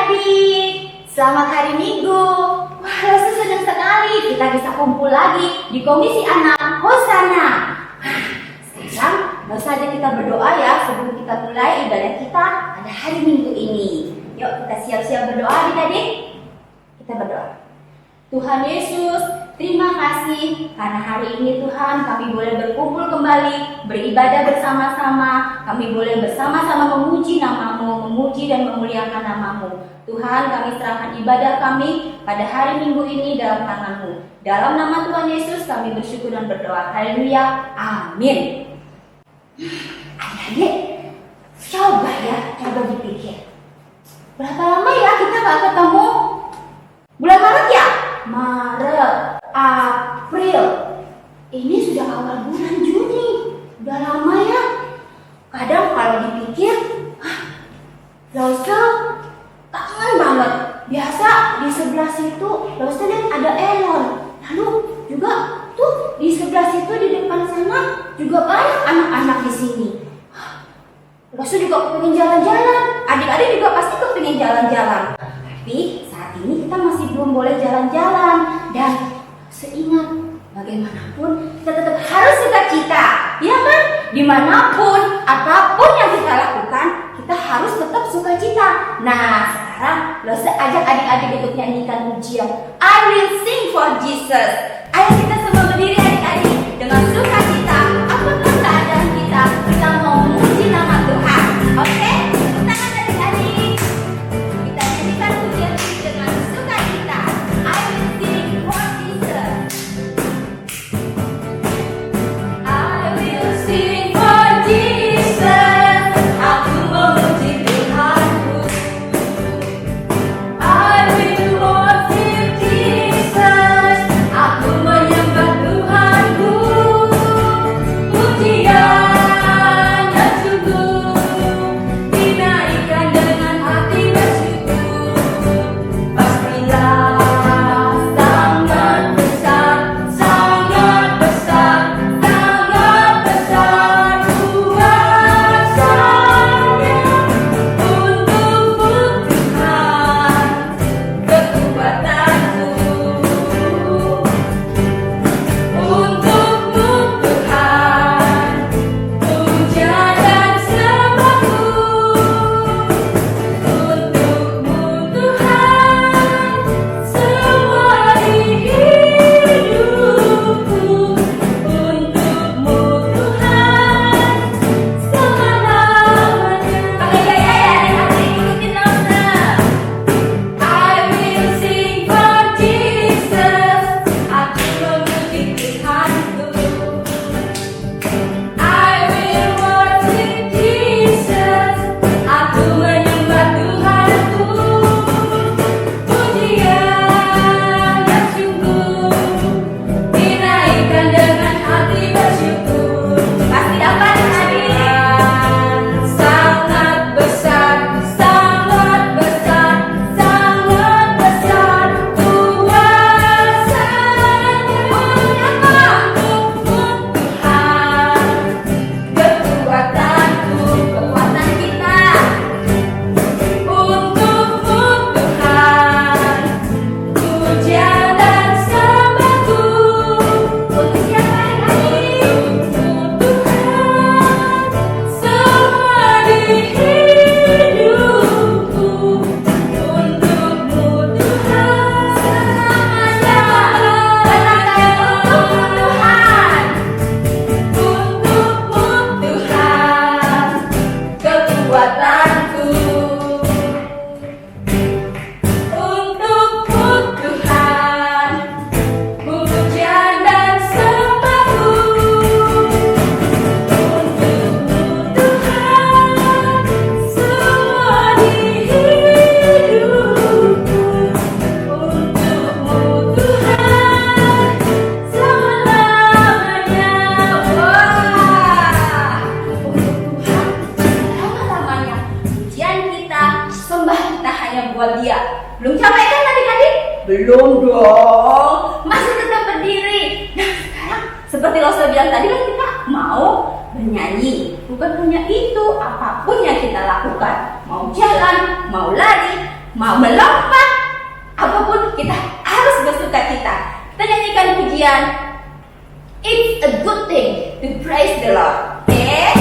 adik-adik, selamat hari Minggu. Wah, Rosa senang sekali kita bisa kumpul lagi di Komisi Anak Hosana. Sekarang Rosa ajak kita berdoa ya sebelum kita mulai ibadah kita pada hari Minggu ini. Yuk kita siap-siap berdoa adik-adik. Kita berdoa. Tuhan Yesus, terima kasih karena hari ini Tuhan kami boleh berkumpul kembali, beribadah bersama-sama. Kami boleh bersama-sama memuji nama-Mu, memuji dan memuliakan nama-Mu. Tuhan, kami serahkan ibadah kami pada hari Minggu ini dalam tangan-Mu. Dalam nama Tuhan Yesus kami bersyukur dan berdoa. Haleluya. Amin. Adik-adik, coba dipikir. Berapa lama ya kita gak ketemu? Bulan Maret ya? Maret, April. Ini sudah awal bulan Juni. Udah lama ya. Kadang kalau dipikir, Rosa kangen banget. Biasa di sebelah situ Rosa lihat ada Elon. Lalu juga tuh di sebelah situ di depan sana juga banyak anak-anak di sini. Rosa juga pengen jalan-jalan. Adik-adik juga pasti pengen jalan-jalan. Tapi saat ini kita masih belum boleh jalan-jalan. Dan seingat bagaimanapun kita tetap harus sukacita. Ya kan? Dimanapun, apapun yang kita lakukan, kita harus tetap sukacita. Nah, sekarang Rosa ajak adik-adik untuk nyanyikan pujian I Will Sing for Jesus. Ayo kita semua berdiri adik-adik dengan sukacita. Apapun keadaan kita, kita mau memuji nama Tuhan. Oke? Tepuk tangan adik-adik. Kita nyanyikan pujian ini dengan sukacita. I will sing for Jesus. I will sing for Jesus. Aku memuji Tuhanku. I will worship Jesus. Aku menyembah Tuhanku. Pujian yang sungguh dinaikkan dengan hati bersyukur. Pastilah sangat besar, sangat besar, sangat besar kuasanya. Untukmu Tuhan, kekuatanku. Untukmu Tuhan, puja dan sembahku. Untukmu Tuhan, semua di hidupku. Untukmu Tuhan, selamanya. Pakai gaya ya adik-adik, ikutin Rosa. I will sing for Jesus. Aku memuji Tuhanku. I will worship Jesus. Aku menyembah Tuhanku. Pujian yang sungguh dinaikkan dengan hati bersyukur. Pasti dapat adik. Sangat besar, sangat besar, sangat besar kuasanya. Untukmu Tuhan, kekuatanku, kekuatan kita. Untukmu Tuhan, puja dan sembahku. Untuk siapa adik-adik? Untuk Tuhan, semua di hidupku. Untukmu Tuhan, selamanya. Katakan untukmu Tuhan. Untukmu Tuhan, kekuatanku. Untukmu Tuhan, pujian dan sembahku. Untukmu Tuhan, semua di hidupku. Untukmu Tuhan, selamanya. Wah, untuk Tuhan selama-lamanya. Pujian kita, sembah kita hanya buat Dia. Belum capek kan adik-adik? Belum dong. Masih tetap berdiri. Nah, sekarang seperti Rosa bilang tadi kan kita mau bernyanyi. Bukan hanya itu, apapun yang kita lakukan, mau jalan, mau lari, mau melompat, apapun kita harus bersuka cita. Kita nyanyikan pujian. It's a good thing to praise the Lord. Oke?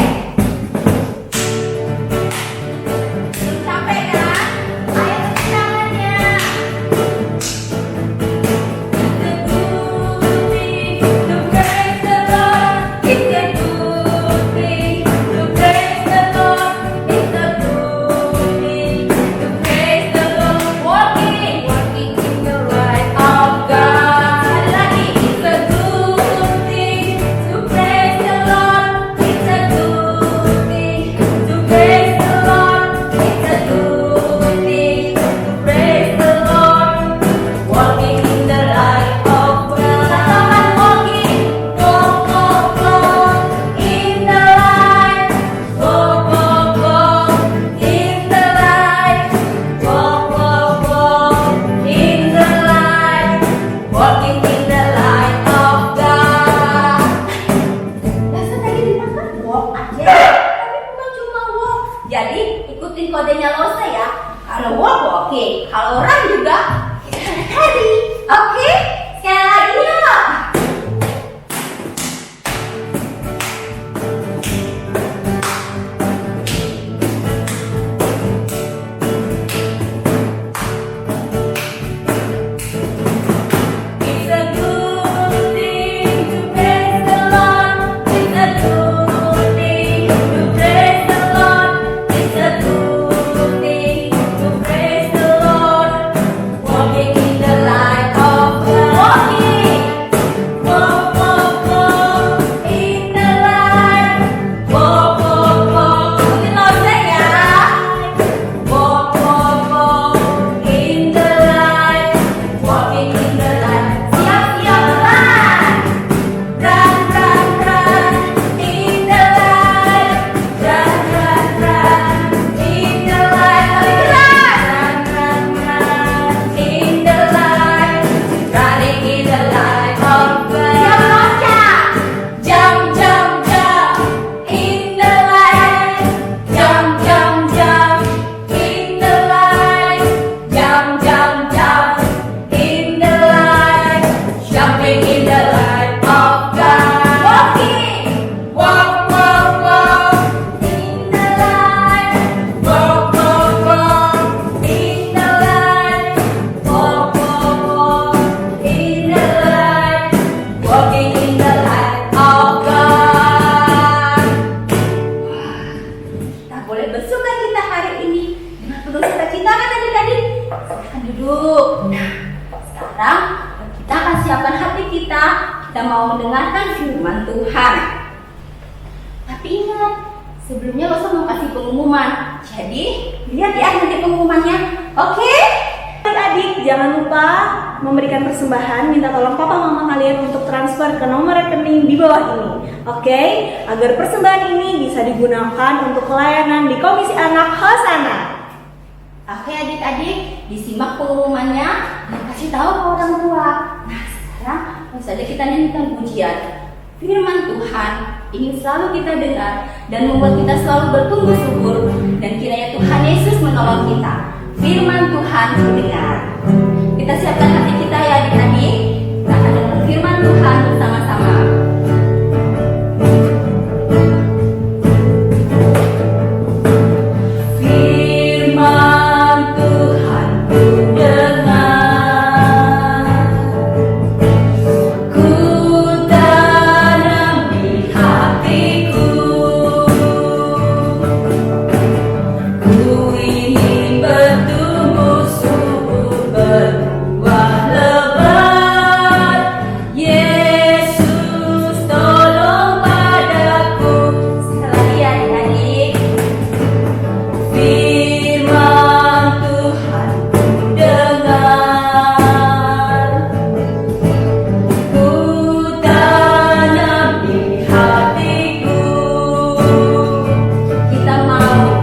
Belum sampai kan? Ayo tepuk tangannya. It's a good thing to praise the Lord. It's a good thing to praise the Lord. It's a good thing to praise the Lord. Walking in the light of God. Lagi, it's a good thing to praise the Lord. It's a good thing to praise the Lord. It's a good thing to praise the Lord. Walking in the light of God. Walking, walk, walk, walk in the light. Walk, walk, walk in the light. Walk, walk, walk in the light. Walking in the light of God. Biasa tadi dimakan walk aja, tapi bukan cuma walk. Jadi ikutin kodenya Lose ya. Kalau walk walking, kalau run juga kita lari. Oke? Sekali lagi yuk. It's a good thing to praise the Lord. It's a good thing to praise the Lord. It's a good thing to praise the Lord. Walking in the light of God. Walking, walk, walk, walk in the light. Walk, walk, walk. Ikutin Lose ya. Walk, walk, walk in the light. Walking in the light. Siap-siap run. Run, run, run in the light. Run, run, run in the light. Run, run, run in the light. Running in the light of God. Siap loncat. Jump, jump, jump in the light. Jump, jump, jump in the light. Jump, jump, jump in the light. Jumping in the light of God. Walking, walk, walk, walk in the light. Walk, walk, walk in the light. Walk, walk, walk in the light. Walking in the light of God. Kita boleh bersuka cita hari ini dengan penuh sukacita kan adik-adik? Silahkan duduk. Nah, sekarang kita akan siapkan hati kita. Kita mau mendengarkan firman Tuhan. Tapi ingat, sebelumnya Lose mau kasih pengumuman. Jadi, lihat ya nanti pengumumannya. Oke? Adik-adik, jangan lupa memberikan persembahan. Minta tolong papa mama kalian untuk transfer ke nomor rekening di bawah ini. Oke? Agar persembahan ini bisa digunakan untuk pelayanan di Komisi Anak Hosana. Oke adik-adik, disimak pengumumannya dan kasih tahu ke orang tua. Nah sekarang langsung saja kita nyanyikan pujian. Firman Tuhan ingin selalu kita dengar dan membuat kita selalu bertumbuh subur, dan kiranya Tuhan Yesus menolong kita. Firman Tuhan terdengar. Kita siapkan hati kita ya adik-adik. Kita akan dengar firman Tuhan bersama-sama. Firman Tuhan ku dengar, ku tanam di hatiku, ku ingin bertumbuh subur, berbuah lebat. Yesus tolong padaku. Sekali lagi adik-adik. Firman Tuhan ku dengar, ku tanam di hatiku. Kita mau,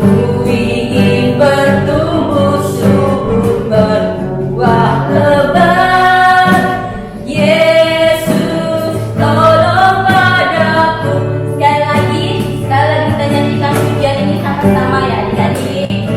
ku ingin bertumbuh subur, berbuah lebat. Yesus tolong padaku. Sekali lagi kita nyanyikan pujian ini sama-sama ya adik-adik.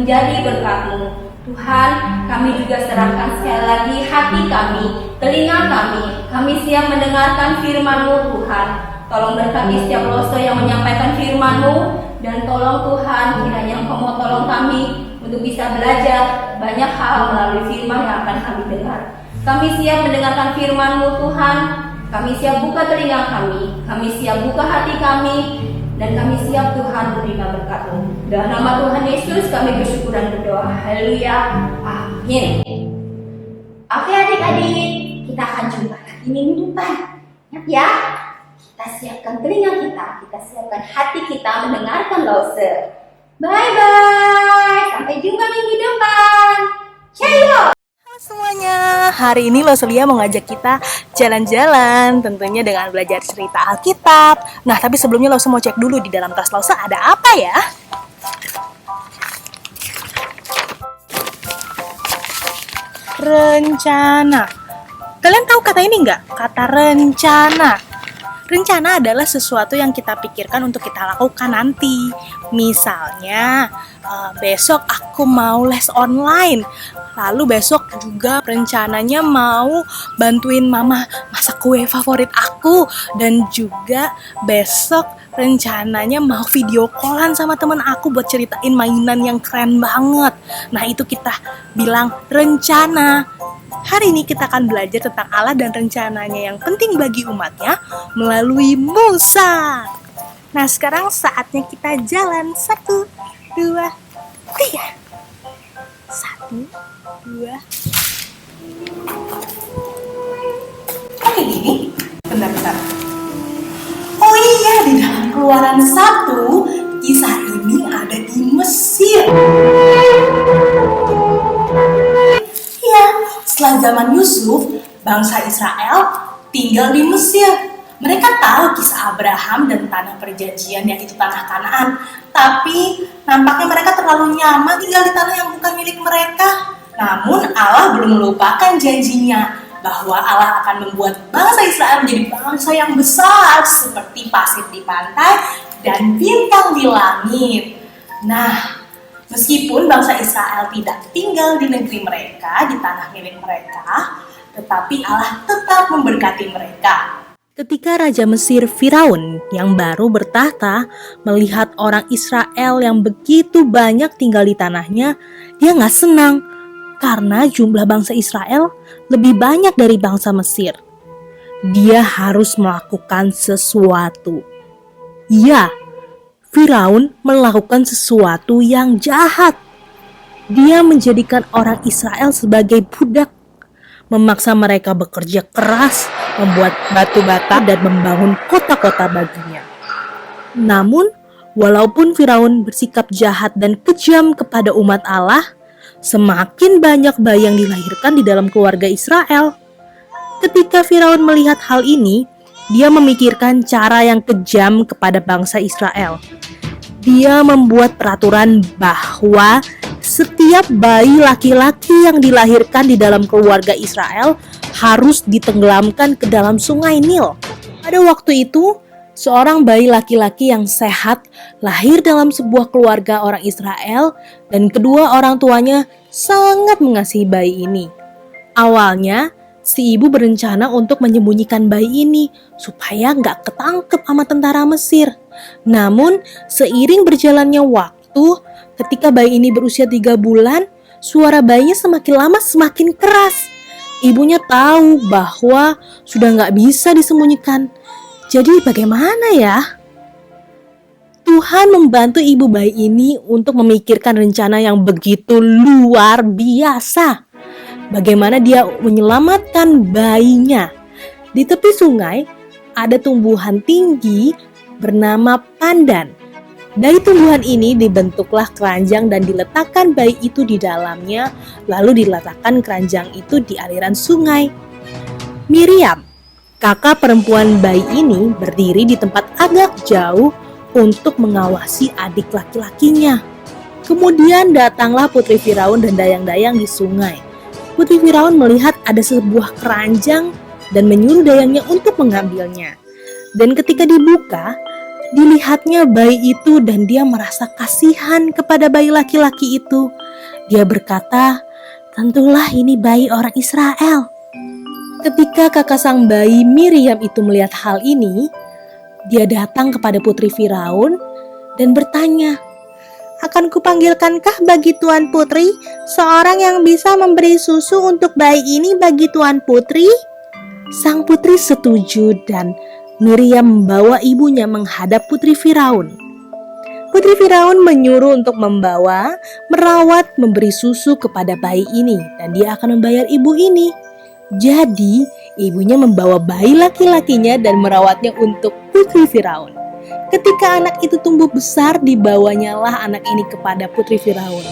menjadi berkat-Mu. Tuhan, kami juga serahkan sekali lagi hati kami, telinga kami siap mendengarkan firman-Mu Tuhan. Tolong berkati setiap loso yang menyampaikan firman-Mu, dan tolong Tuhan, kiranya Engkau mau tolong kami untuk bisa belajar banyak hal melalui firman yang akan kami dengar. Kami siap mendengarkan firman-Mu Tuhan, kami siap buka telinga kami siap buka hati kami, dan kami siap Tuhan menerima berkat-Mu. Dalam nama Tuhan Yesus kami bersyukur dan berdoa. Haleluya. Amin. Oke adik-adik, kita akan jumpa lagi minggu depan. Ingat ya, kita siapkan telinga kita siapkan hati kita mendengarkan Lause. Bye-bye. Sampai jumpa minggu depan. Ciao. Halo semuanya, hari ini Loselia mau ngajak kita jalan-jalan, tentunya dengan belajar cerita Alkitab. Nah, tapi sebelumnya Lose mau cek dulu di dalam tas Lose ada apa ya? Rencana. Kalian tahu kata ini nggak? Kata rencana. Rencana adalah sesuatu yang kita pikirkan untuk kita lakukan nanti. Misalnya, besok aku mau les online. Lalu besok juga rencananya mau bantuin mama masak kue favorit aku. Dan juga besok rencananya mau video callan sama teman aku buat ceritain mainan yang keren banget. Nah, itu kita bilang rencana. Hari ini kita akan belajar tentang Allah dan rencananya yang penting bagi umatnya melalui Musa. Nah, sekarang saatnya kita jalan. 1, 2, 3. 1, 2. Oke, gini. Bentar. Oh iya, di dalam Keluaran 1, kisah ini ada di Mesir. Ya, setelah zaman Yusuf, bangsa Israel tinggal di Mesir. Mereka tahu kisah Abraham dan tanah perjanjian yang itu tanah Kanaan. Tapi nampaknya mereka terlalu nyaman tinggal di tanah yang bukan milik mereka. Namun Allah belum melupakan janjinya bahwa Allah akan membuat bangsa Israel menjadi bangsa yang besar seperti pasir di pantai dan bintang di langit. Nah, meskipun bangsa Israel tidak tinggal di negeri mereka, di tanah milik mereka, tetapi Allah tetap memberkati mereka. Ketika Raja Mesir Firaun yang baru bertahta melihat orang Israel yang begitu banyak tinggal di tanahnya, dia nggak senang karena jumlah bangsa Israel lebih banyak dari bangsa Mesir. Dia harus melakukan sesuatu. Ya, Firaun melakukan sesuatu yang jahat. Dia menjadikan orang Israel sebagai budak, memaksa mereka bekerja keras, membuat batu bata dan membangun kota-kota baginya. Namun, walaupun Firaun bersikap jahat dan kejam kepada umat Allah, semakin banyak bayi yang dilahirkan di dalam keluarga Israel. Ketika Firaun melihat hal ini, dia memikirkan cara yang kejam kepada bangsa Israel. Dia membuat peraturan bahwa setiap bayi laki-laki yang dilahirkan di dalam keluarga Israel harus ditenggelamkan ke dalam sungai Nil. Pada waktu itu, seorang bayi laki-laki yang sehat lahir dalam sebuah keluarga orang Israel dan kedua orang tuanya sangat mengasihi bayi ini. Awalnya, si ibu berencana untuk menyembunyikan bayi ini supaya nggak ketangkep sama tentara Mesir. Namun, seiring berjalannya waktu, ketika bayi ini berusia 3 bulan, suara bayinya semakin lama semakin keras. Ibunya tahu bahwa sudah nggak bisa disembunyikan. Jadi bagaimana ya? Tuhan membantu ibu bayi ini untuk memikirkan rencana yang begitu luar biasa. Bagaimana dia menyelamatkan bayinya. Di tepi sungai ada tumbuhan tinggi bernama pandan. Dari tumbuhan ini dibentuklah keranjang dan diletakkan bayi itu di dalamnya, lalu diletakkan keranjang itu di aliran sungai. Miriam, kakak perempuan bayi ini, berdiri di tempat agak jauh untuk mengawasi adik laki-lakinya. Kemudian datanglah putri Firaun dan dayang-dayang di sungai. Putri Firaun melihat ada sebuah keranjang dan menyuruh dayangnya untuk mengambilnya. Dan ketika dibuka, Dilihatnya bayi itu dan dia merasa kasihan kepada bayi laki-laki itu. Dia berkata, "Tentulah ini bayi orang Israel." Ketika kakak sang bayi Miriam itu melihat hal ini, dia datang kepada putri Firaun dan bertanya, "Akan kupanggilkankah bagi Tuan Putri seorang yang bisa memberi susu untuk bayi ini bagi Tuan Putri?" Sang putri setuju dan Miriam membawa ibunya menghadap putri Firaun. Putri Firaun menyuruh untuk membawa, merawat, memberi susu kepada bayi ini dan dia akan membayar ibu ini. Jadi, ibunya membawa bayi laki-lakinya dan merawatnya untuk putri Firaun. Ketika anak itu tumbuh besar, dibawanyalah anak ini kepada putri Firaun.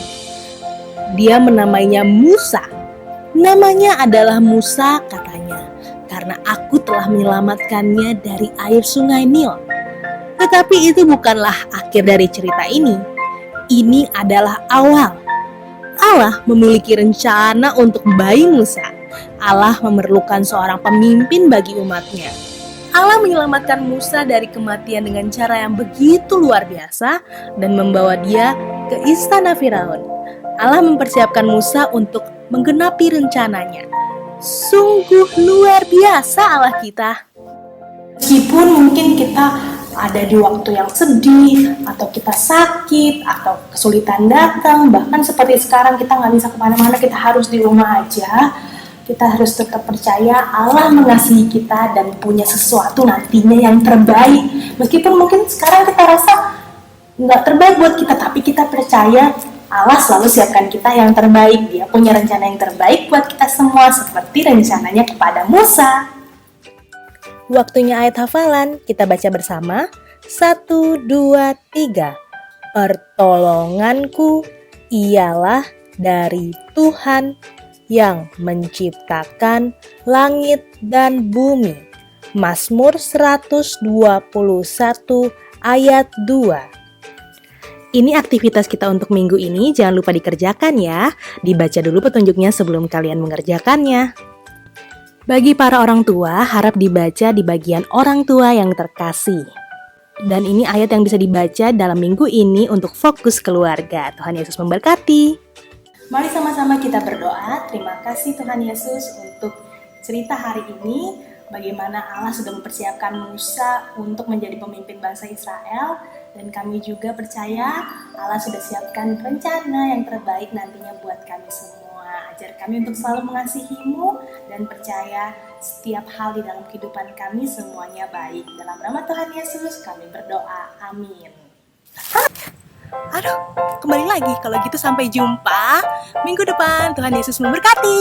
Dia menamainya Musa. Namanya adalah Musa, katanya, karena aku telah menyelamatkannya dari air sungai Nil. Tetapi itu bukanlah akhir dari cerita ini. Ini adalah awal. Allah memiliki rencana untuk bayi Musa. Allah memerlukan seorang pemimpin bagi umatnya. Allah menyelamatkan Musa dari kematian dengan cara yang begitu luar biasa dan membawa dia ke istana Firaun. Allah mempersiapkan Musa untuk menggenapi rencananya. Sungguh luar biasa Allah kita. Meskipun mungkin kita ada di waktu yang sedih, atau kita sakit, atau kesulitan datang, bahkan seperti sekarang kita nggak bisa kemana-mana, kita harus di rumah aja. Kita harus tetap percaya Allah mengasihi kita dan punya sesuatu nantinya yang terbaik. Meskipun mungkin sekarang kita rasa nggak terbaik buat kita, tapi kita percaya Allah selalu siapkan kita yang terbaik. Dia punya rencana yang terbaik buat kita semua, seperti rencananya kepada Musa. Waktunya ayat hafalan, kita baca bersama. 1, 2, 3. Pertolonganku ialah dari Tuhan yang menciptakan langit dan bumi. Mazmur 121 ayat 2. Ini aktivitas kita untuk minggu ini, jangan lupa dikerjakan ya. Dibaca dulu petunjuknya sebelum kalian mengerjakannya. Bagi para orang tua, harap dibaca di bagian orang tua yang terkasih. Dan ini ayat yang bisa dibaca dalam minggu ini untuk fokus keluarga. Tuhan Yesus memberkati. Mari sama-sama kita berdoa. Terima kasih Tuhan Yesus untuk cerita hari ini. Bagaimana Allah sudah mempersiapkan Musa untuk menjadi pemimpin bangsa Israel. Dan kami juga percaya Allah sudah siapkan rencana yang terbaik nantinya buat kami semua. Ajar kami untuk selalu mengasihi-Mu dan percaya setiap hal di dalam kehidupan kami semuanya baik. Dalam nama Tuhan Yesus kami berdoa. Amin. Aduh, kembali lagi. Kalau gitu sampai jumpa minggu depan. Tuhan Yesus memberkati.